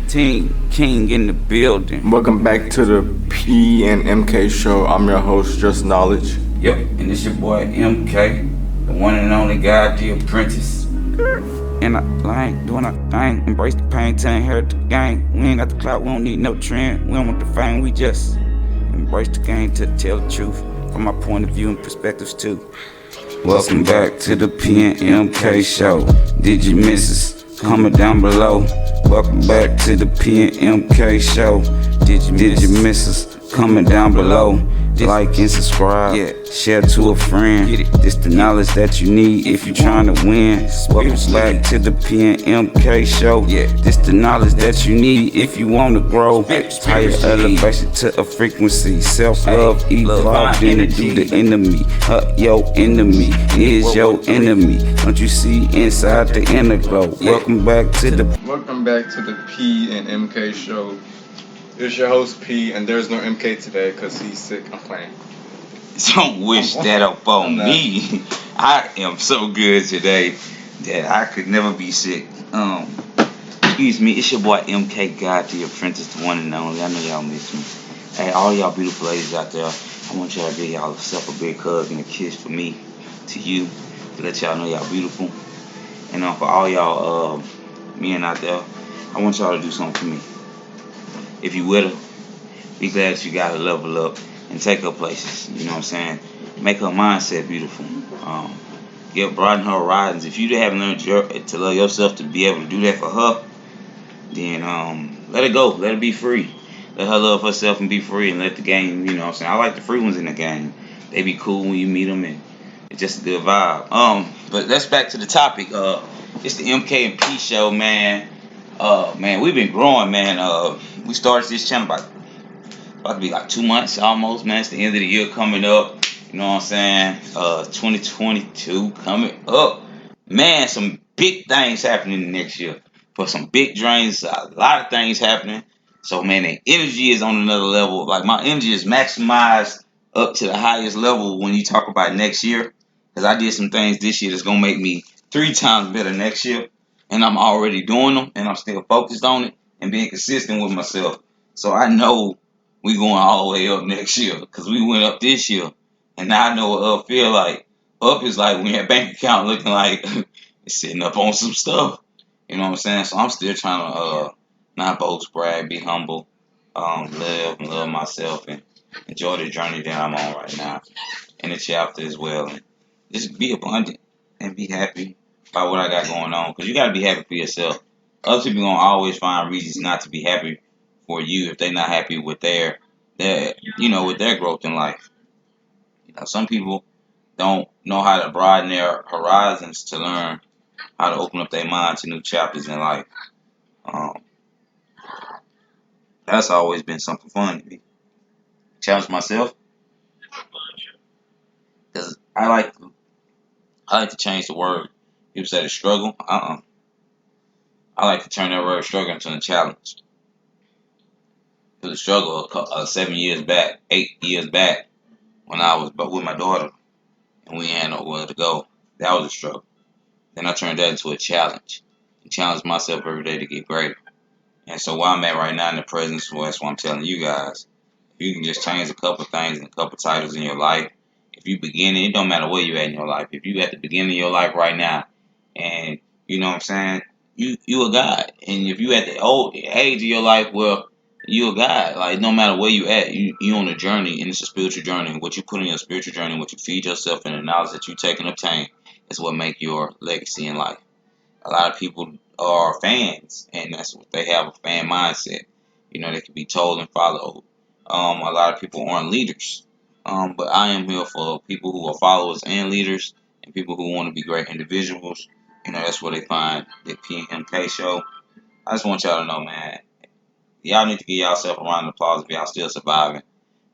Team King in the building. Welcome back to the P and MK show. I'm your host, Just Knowledge. Yep, and it's your boy MK, the one and only guy, the apprentice. And I ain't doing a thing. Embrace the pain, to inherit the game. We ain't got the clout, we don't need no trend. We don't want the fame, we just embrace the game to tell the truth from my point of view and perspectives too. Welcome back to the P and MK show. Did you miss us? Comment down below. Welcome back to the P and MK show. Did you miss us? Comment down below. Like and subscribe. Yeah. Share to a friend. This the knowledge that you need if you're trying to win. Welcome back to the P and MK show. Yeah. This the knowledge that you need if you want to grow. Higher elevation to a frequency. Self-love evolved into the enemy. Your enemy is your enemy. Don't you see inside the inner glow? Welcome back to the P and MK show. It's your host P, and there's no MK today because he's sick. I'm playing. Don't wish that upon me. I am so good today that I could never be sick. Excuse me, it's your boy MK God, the apprentice, the one and only. I know y'all miss me. Hey, all y'all beautiful ladies out there, I want y'all to give y'all a big hug and a kiss for me, to you, to let y'all know y'all beautiful. And for all y'all men out there, I want y'all to do something for me. If you with her, be glad that you got to level up and take her places. You know what I'm saying? Make her mindset beautiful. Broaden her horizons. If you haven't learned to love yourself to be able to do that for her, then let her go. Let her be free. Let her love herself and be free, and let the game, you know what I'm saying? I like the free ones in the game. They be cool when you meet them, and it's just a good vibe. But let's back to the topic. It's the MK and P show, man. Man, we've been growing, man. We started this channel about to be like 2 months almost, man. It's the end of the year coming up. You know what I'm saying? 2022 coming up. Man, some big things happening next year. For some big drains, a lot of things happening. So, man, the energy is on another level. Like, my energy is maximized up to the highest level when you talk about next year. Because I did some things this year that's going to make me 3 times better next year. And I'm already doing them, and I'm still focused on it and being consistent with myself. So I know we going all the way up next year because we went up this year, and now I know what up feel like. Up is like when your bank account looking like it's sitting up on some stuff. You know what I'm saying? So I'm still trying to not boast, brag, be humble, live and love myself, and enjoy the journey that I'm on right now, and the chapter as well, and just be abundant and be happy by what I got going on, because you got to be happy for yourself. Other people gonna always find reasons not to be happy for you if they're not happy with their with their growth in life. You know, some people don't know how to broaden their horizons to learn how to open up their mind to new chapters in life. Um, that's always been something fun to me. Challenge myself because I like to change the word. People say the struggle. I like to turn that word struggle into a challenge. The struggle 7 years back, 8 years back, when I was with my daughter and we had nowhere to go. That was a struggle. Then I turned that into a challenge. And challenge myself every day to get greater. And so where I'm at right now in the present, so that's what I'm telling you guys. If you can just change a couple things and a couple titles in your life, if you begin it don't matter where you at in your life. If you at the beginning of your life right now, and you know what I'm saying, you a God. And if you at the old age of your life, well, you a God. Like, no matter where you at, you on a journey, and it's a spiritual journey. What you put in your spiritual journey, what you feed yourself, and the knowledge that you take and obtain is what make your legacy in life. A lot of people are fans, and that's what they have, a fan mindset. You know, they can be told and followed. A lot of people aren't leaders. But I am here for people who are followers and leaders, and people who want to be great individuals. You know, that's where they find the PMK show. I just want y'all to know, man, y'all need to give yourself a round of applause if y'all still surviving.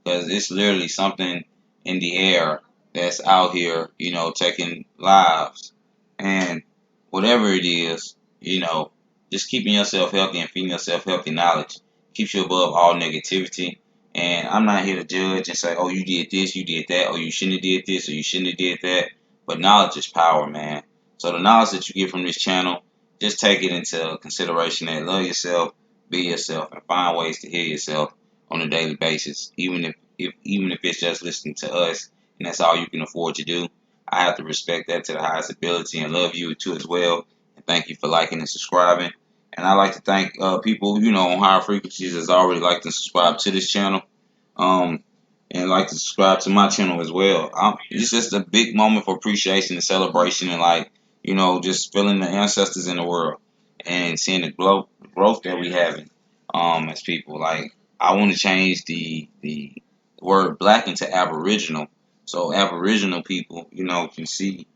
Because it's literally something in the air that's out here, you know, taking lives. And whatever it is, you know, just keeping yourself healthy and feeding yourself healthy knowledge keeps you above all negativity. And I'm not here to judge and say, oh, you did this, you did that, or you shouldn't have did this, or you shouldn't have did that. But knowledge is power, man. So the knowledge that you get from this channel just take it into consideration that love yourself, be yourself, and find ways to heal yourself on a daily basis. Even if it's just listening to us, and that's all you can afford to do. I have to respect that to the highest ability and love you too as well. And thank you for liking and subscribing. And I like to thank people, on higher frequencies that's already liked and subscribed to this channel. Um, and like to subscribe to my channel as well. It's just a big moment for appreciation and celebration, and just feeling the ancestors in the world and seeing the growth that we having as people. Like, I want to change the word black into aboriginal, so aboriginal people, can see,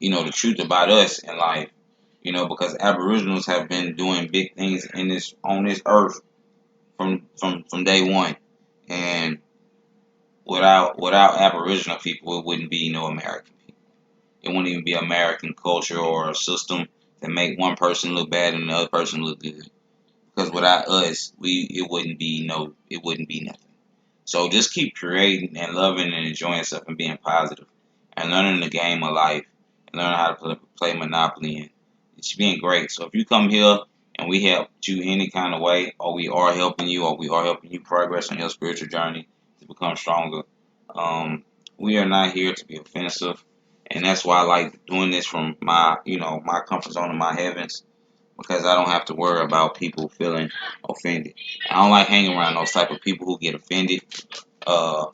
the truth about us in life. Because aboriginals have been doing big things in this on this earth from day one, and without aboriginal people, it wouldn't be no American people. It wouldn't even be American culture or a system that make one person look bad and the other person look good. Because without us, it wouldn't be nothing. So just keep creating and loving and enjoying yourself and being positive and learning the game of life and learning how to play Monopoly, and it's being great. So if you come here and we help you any kind of way, or we are helping you, or we are helping you progress on your spiritual journey to become stronger, we are not here to be offensive. And that's why I like doing this from my comfort zone and my heavens, because I don't have to worry about people feeling offended. I don't like hanging around those type of people who get offended. Uh,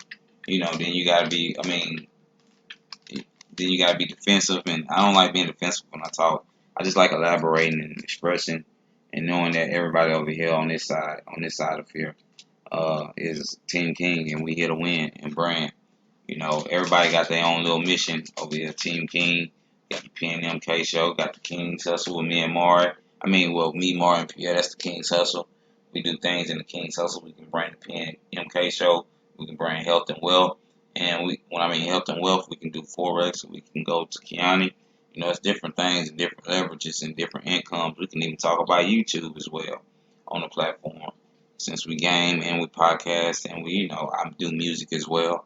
then you gotta be. I mean, then you gotta be defensive, and I don't like being defensive when I talk. I just like elaborating and expressing, and knowing that everybody over here on this side of here, is Team King, and we here to win and brand. Everybody got their own little mission over here. Team King, got the PNMK show, got the King's Hustle with me and Mari. I mean, well, me, Mari, and Pierre, that's the King's Hustle. We do things in the King's Hustle. We can bring the PNMK show. We can bring health and wealth. And when I mean health and wealth, we can do Forex. We can go to Kiani. It's different things and different leverages and different incomes. We can even talk about YouTube as well on the platform. Since we game and we podcast and I do music as well.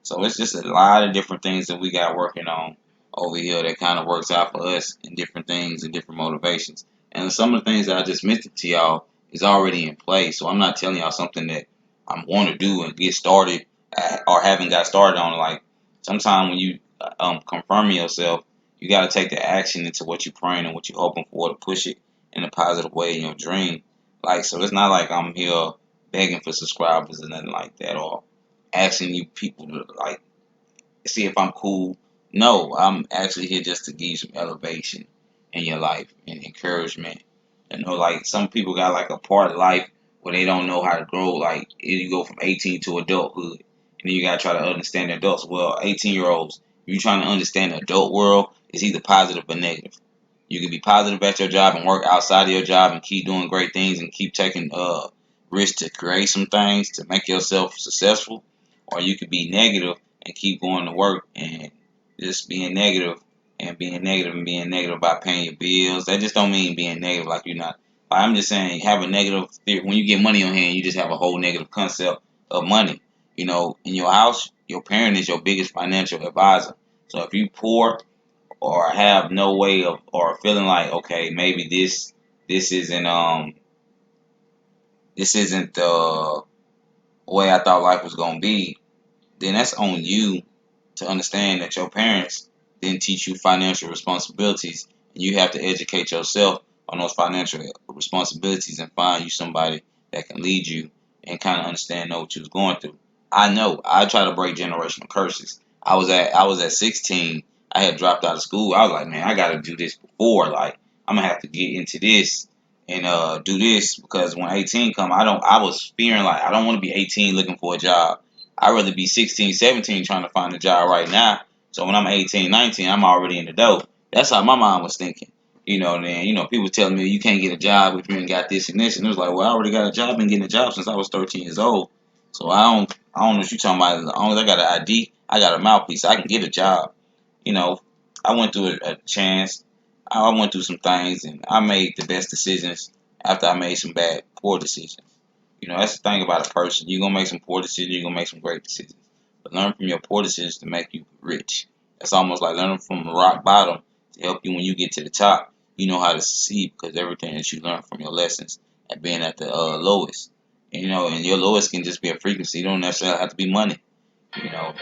So it's just a lot of different things that we got working on over here that kind of works out for us in different things and different motivations. And some of the things that I just mentioned to y'all is already in place. So I'm not telling y'all something that I want to do and get started or haven't got started on. Like, sometimes when you confirming yourself, you got to take the action into what you're praying and what you're hoping for to push it in a positive way in your dream. Like, so it's not like I'm here begging for subscribers or nothing like that, or asking you people to like see if I'm cool. No, I'm actually here just to give you some elevation in your life and encouragement. Like, some people got like a part of life where they don't know how to grow. Like, you go from 18 to adulthood, and then you gotta try to understand adults. Well, 18-year-olds, if you're trying to understand the adult world, it's either positive or negative. You can be positive at your job and work outside of your job and keep doing great things and keep taking risks to create some things to make yourself successful, or you could be negative and keep going to work and just being negative and being negative and being negative about paying your bills. That just don't mean being negative like you're not. I'm just saying, have a negative theory. When you get money on hand, you just have a whole negative concept of money. In your house, your parent is your biggest financial advisor. So if you poor or have no way of, or feeling like, okay, maybe this isn't this isn't the way I thought life was gonna be, then that's on you to understand that your parents didn't teach you financial responsibilities, and you have to educate yourself on those financial responsibilities and find you somebody that can lead you and kind of know what you was going through. I know I try to break generational curses. I was at 16. I had dropped out of school. I was like, man, I got to do this before. Like, I'm gonna have to get into this and do this, because when 18 come, I was fearing, like, I don't want to be 18 looking for a job. I'd rather be 16, 17 trying to find a job right now. So when I'm 18, 19, I'm already in the dough. That's how my mom was thinking. Then, people telling me you can't get a job if you ain't got this and this. And it was like, well, I already got a job. Been getting a job since I was 13 years old. So I don't know what you're talking about. As long as I got an ID, I got a mouthpiece, I can get a job. You know, I went through a chance. I went through some things, and I made the best decisions after I made some poor decisions. That's the thing about a person. You're gonna make some poor decisions, you're gonna make some great decisions. But learn from your poor decisions to make you rich. That's almost like learning from rock bottom to help you when you get to the top. you know how to succeed because everything that you learn from your lessons and being at the lowest. And, and your lowest can just be a frequency. You don't necessarily have to be money. You know,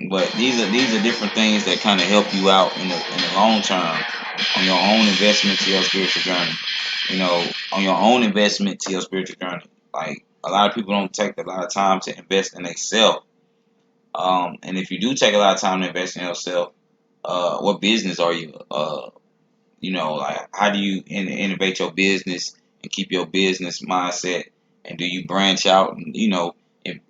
but these are different things that kind of help you out in the long term on your own investment to your spiritual journey. On your own investment to your spiritual journey. Like a lot of people don't take a lot of time to invest in themselves. And if you do take a lot of time to invest in yourself, what business are you? Like how do you innovate your business and keep your business mindset? And do you branch out? And,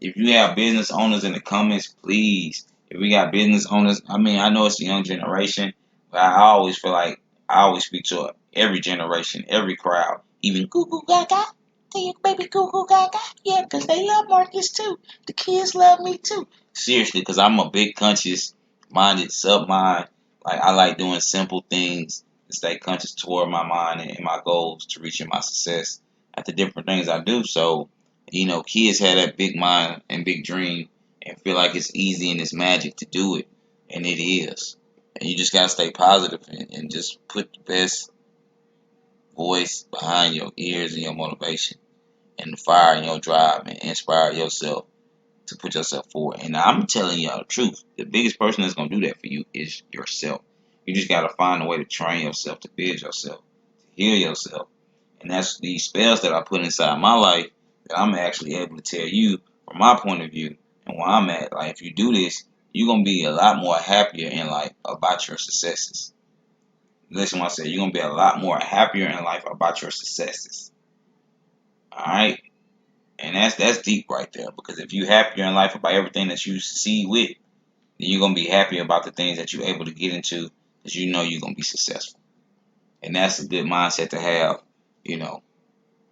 if you have business owners in the comments, please. If we got business owners, I mean, I know it's a young generation, but I always feel like I always speak to every generation, every crowd, even Goo Goo Gaga. Tell your baby Goo Goo Gaga, yeah, because they love Marcus too. The kids love me too. Seriously, because I'm a big conscious-minded sub-mind. Like I like doing simple things to stay conscious toward my mind and my goals to reaching my success at the different things I do. So, kids have that big mind and big dream and feel like it's easy and it's magic to do it. And it is. And you just gotta stay positive and just put the best voice behind your ears and your motivation and the fire in your drive and inspire yourself to put yourself forward. And I'm telling y'all the truth. The biggest person that's gonna do that for you is yourself. You just gotta find a way to train yourself, to build yourself, to heal yourself. And that's these spells that I put inside my life that I'm actually able to tell you from my point of view and where I'm at. Like if you do this, you're gonna be a lot more happier in life about your successes. Listen what I said, you're gonna be a lot more happier in life about your successes. Alright? And that's deep right there. Because if you're happier in life about everything that you succeed with, then you're gonna be happy about the things that you're able to get into because you know you're gonna be successful. And that's a good mindset to have, you know,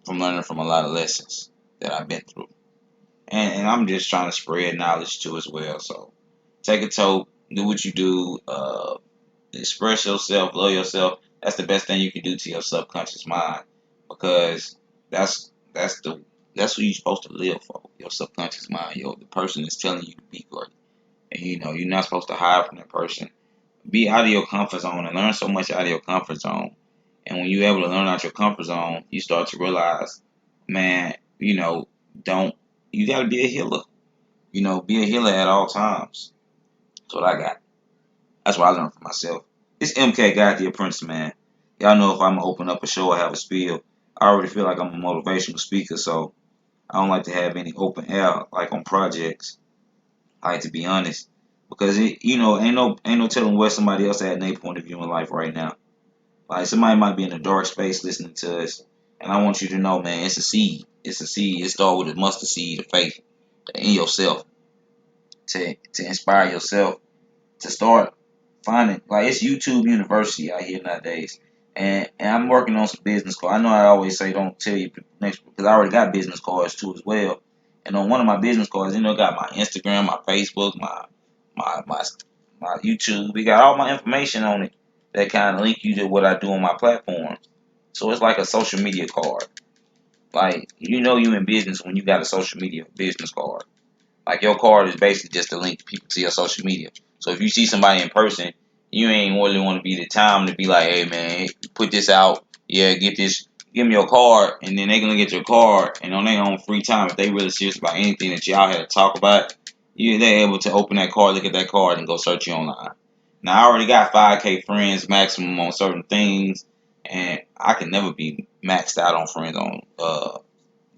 from learning from a lot of lessons that I've been through. And I'm just trying to spread knowledge too as well. So take a toke, do what you do, express yourself, love yourself. That's the best thing you can do to your subconscious mind because that's the that's who you're supposed to live for. Your subconscious mind, the person that's telling you to be great. And you're not supposed to hide from that person. Be out of your comfort zone and learn so much out of your comfort zone. And when you're able to learn out your comfort zone, you start to realize, man, don't you got to be a healer. Be a healer at all times. That's what I got. That's what I learned for myself. It's MK God the Apprentice, man. Y'all know if I'm gonna open up a show or have a spiel, I already feel like I'm a motivational speaker, so I don't like to have any open air like on projects. I like to be honest. Because ain't no telling where somebody else at in their point of view in life right now. Like somebody might be in a dark space listening to us, and I want you to know, man, it's a seed. It's a seed. It starts with a mustard seed of faith in yourself to inspire yourself to start finding like it's YouTube University out here nowadays. And I'm working on some business cards. I know I always say don't tell you next because I already got business cards too as well. And on one of my business cards, got my Instagram, my Facebook, my my my YouTube. We got all my information on it that kind of link you to what I do on my platform. So it's like a social media card. Like you in business when you got a social media business card. Like your card is basically just to link people to your social media. So if you see somebody in person, you ain't really want to be the time to be like, hey man, put this out. Yeah, get this. Give them your card, and then they gonna get your card, and on their own free time, if they really serious about anything that y'all had to talk about, they're able to open that card, look at that card, and go search you online. Now I already got 5K friends maximum on certain things, and I can never be maxed out on friends on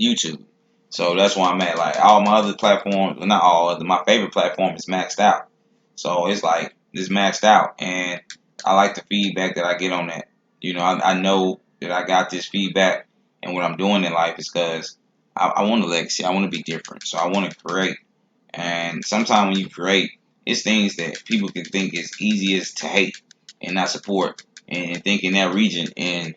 YouTube. So that's why I'm at. Like all my other platforms, well, not all other, my favorite platform is maxed out. So it's like it's maxed out, and I like the feedback that I get on that. I know that I got this feedback, and what I'm doing in life is because I want a legacy. I want to be different. So I want to create. And sometimes when you create, it's things that people can think is easy as to hate and not support and think in that region. And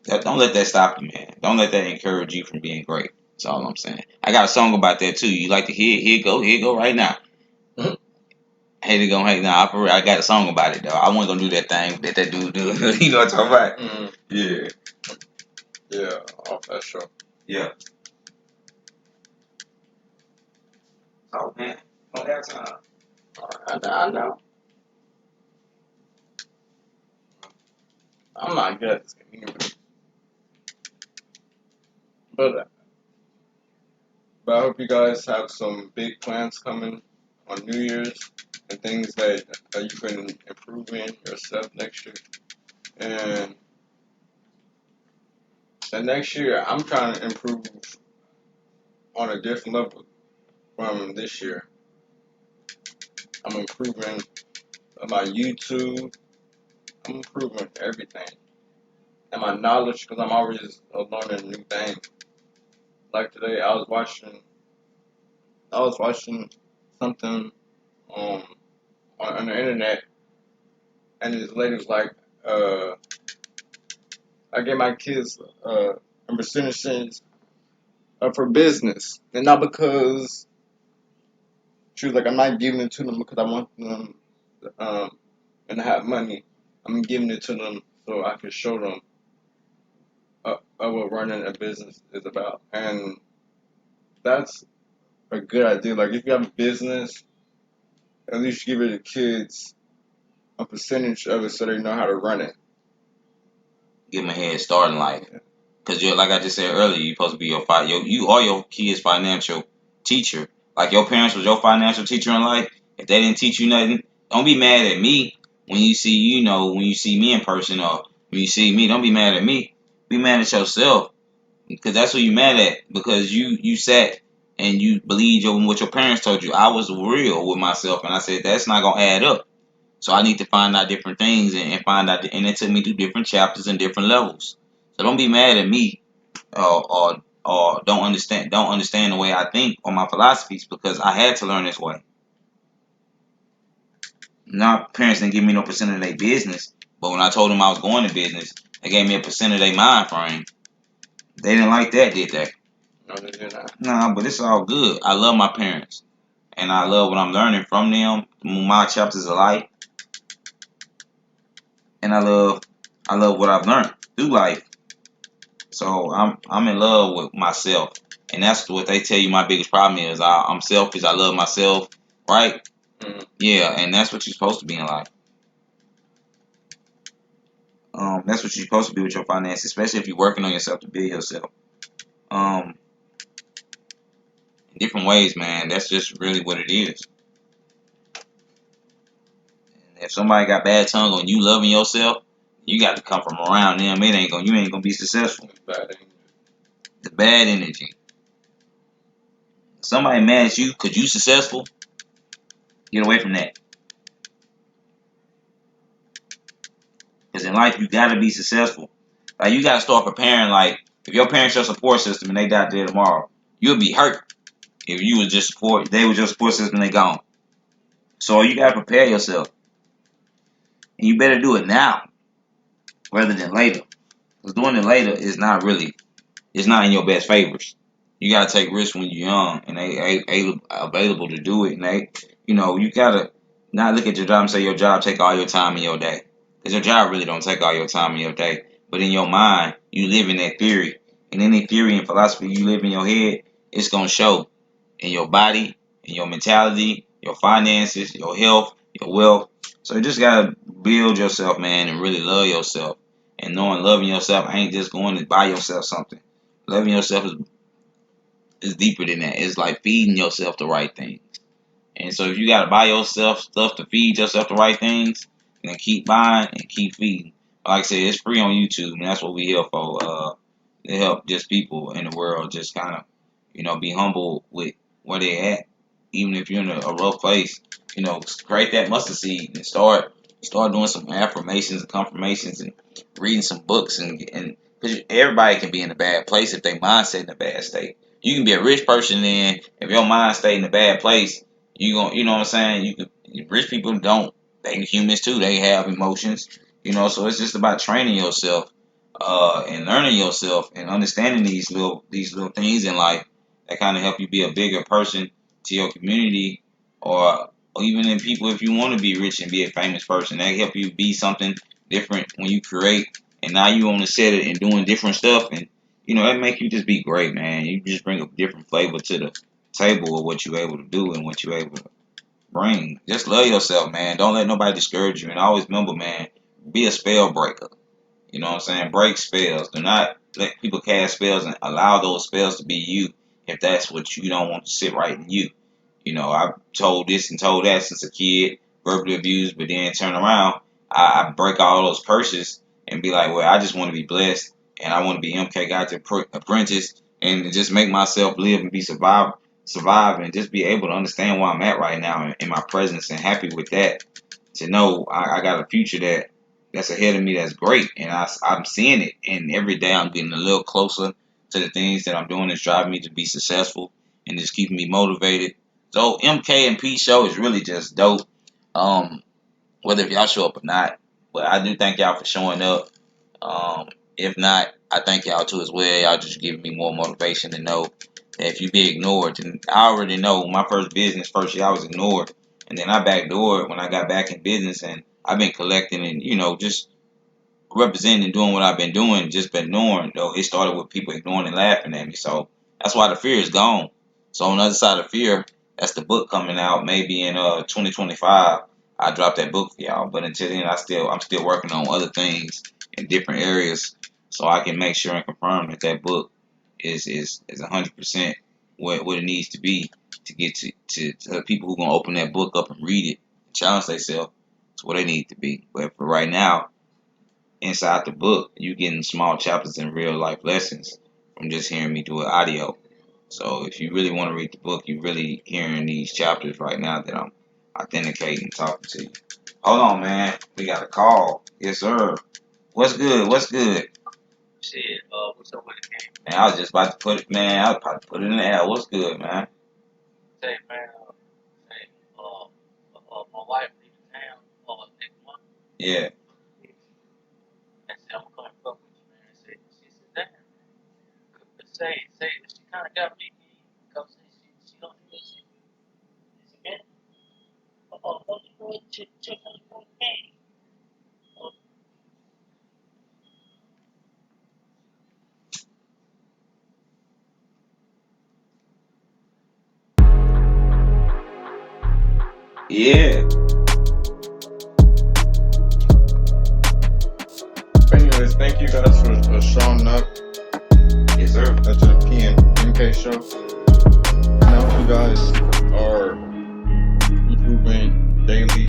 don't let that stop you, man. Don't let that encourage you from being great. That's all I'm saying. I got a song about that too. You like to hear it? Here it go right now. Here it go right now. I got a song about it though. I wasn't gonna do that thing that dude do. You know what I'm talking about? Yeah. Yeah, oh, that's sure. Yeah. Oh man, don't have time. I know. I'm not good at this game anyway. But I hope you guys have some big plans coming on New Year's and things that you can improve in yourself next year. And next year, I'm trying to improve on a different level from this year. I'm improving my YouTube. I'm improving everything. And my knowledge, because I'm always learning new things. Like today, I was watching something um, on the internet, and this lady was like, I get my kids a percentage for business, and not because she was like, I'm not giving it to them because I want them and have money. I'm giving it to them so I can show them what running a business is about, and that's a good idea. Like if you have a business, at least give it to kids a percentage of it so they know how to run it. Give them a head start in life. Because you're like I just said earlier, you're supposed to be you are your kid's financial teacher. Like your parents was your financial teacher in life. If they didn't teach you nothing, don't be mad at me when you see when you see me in person or when you see me. Don't be mad at me. Be mad at yourself because that's what you mad at because you sat and you believed what your parents told you. I was real with myself and I said that's not gonna add up. So I need to find out different things and find out, and it took me through different chapters and different levels. So don't be mad at me or don't understand the way I think or my philosophies because I had to learn this way. Now parents didn't give me no percent of their business, but when I told them I was going to business, they gave me a percent of their mind frame. They didn't like that, did they? No, they did not. Nah, but it's all good. I love my parents, and I love what I'm learning from them. My chapters of life, and I love what I've learned through life. So I'm in love with myself, and that's what they tell you. My biggest problem is I'm selfish. I love myself, right? Mm-hmm. Yeah, and that's what you're supposed to be in life. That's what you're supposed to be with your finances, especially if you're working on yourself to build yourself. Um, in different ways, man. That's just really what it is. And if somebody got bad tongue on you loving yourself, you got to come from around them. You ain't gonna be successful. The bad energy. Somebody mad at you because you successful. Get away from that. Because in life, you got to be successful. Like, you got to start preparing. Like, if your parents your support system and they got there tomorrow, you'll be hurt. If you was just support, they was your support system, they gone. So you got to prepare yourself. And you better do it now rather than later. Because doing it later is not really, it's not in your best favors. You got to take risks when you're young and they available to do it. And you got to not look at your job and say your job take all your time in your day. Because your job really don't take all your time in your day. But in your mind, you live in that theory. And any theory and philosophy you live in your head, it's going to show in your body, in your mentality, your finances, your health, your wealth. So you just got to build yourself, man, and really love yourself. And knowing loving yourself ain't just going to buy yourself something. Loving yourself is deeper than that. It's like feeding yourself the right things. And so if you gotta buy yourself stuff to feed yourself the right things, then keep buying and keep feeding. Like I said, it's free on YouTube, and that's what we here for. To help just people in the world just kind of, be humble with where they at. Even if you're in a rough place, create that mustard seed and start doing some affirmations and confirmations and reading some books and because everybody can be in a bad place if their mindset in a bad state. You can be a rich person, and if your mind stay in a bad place, you know what I'm saying? Rich people don't. They humans too. They have emotions. So it's just about training yourself, and learning yourself and understanding these little things in life that kind of help you be a bigger person to your community, or even in people if you want to be rich and be a famous person. That help you be something different when you create. And now you on the set it and doing different stuff, and that make you just be great, man. You just bring a different flavor to the table of what you're able to do and what you're able to bring. Just love yourself, man. Don't let nobody discourage you. And always remember, man, be a spell breaker. You know what I'm saying? Break spells. Do not let people cast spells and allow those spells to be you if that's what you don't want to sit right in you. You know, I've told this and told that since a kid, verbally abused, but then turn around, I break all those curses and be like, well, I just want to be blessed and I want to be MK God's apprentice and just make myself live and be survive and just be able to understand where I'm at right now in my presence and happy with that. To know I got a future that's ahead of me that's great, and I'm seeing it, and every day I'm getting a little closer to the things that I'm doing that's driving me to be successful and just keeping me motivated. So MK and P show is really just dope. Whether if y'all show up or not, but I do thank y'all for showing up. Um, if not, I thank y'all too as well. Y'all just giving me more motivation to know that if you be ignored, then I already know my first year I was ignored, and then I backdoored when I got back in business, and I've been collecting and just representing and doing what I've been doing, just been ignoring. Though it started with people ignoring and laughing at me, so that's why the fear is gone. So on the other side of fear, that's the book coming out maybe in 2025. I dropped that book for y'all, but until then, I'm still working on other things in different areas, so I can make sure and confirm that that book is 100% what it needs to be to get to the people who gonna open that book up and read it, challenge themselves to what they need to be. But for right now, inside the book, you getting small chapters and real life lessons from just hearing me do an audio. So if you really want to read the book, you really hearing these chapters right now that I'm authenticating, talking to you. Hold on, man. We got a call. Yes, sir. What's good? What's good? Shit, what's up with the game? Man, I was just about to put it, man. I was about to put it in the air. What's good, man? Say, man, my wife leaving town next month. Yeah. And said, I'm gonna fuck with you, man. She said, damn. Say, she kind of got me because she don't do this shit. She said, check on the game. Yeah. Anyways, thank you guys for showing up Yes, sir. to the P and MK show. Now you guys are improving daily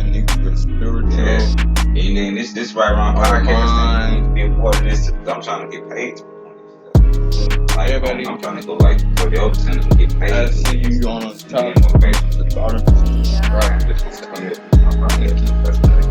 in your spiritual. Yes. And then this right around podcast thing, be important. This I'm trying to get paid. Like, Everybody, I'm trying to go like for the other center and get paid. I see you on top. Get motivation. The bottom. Right. This is coming. I'm trying to keep that.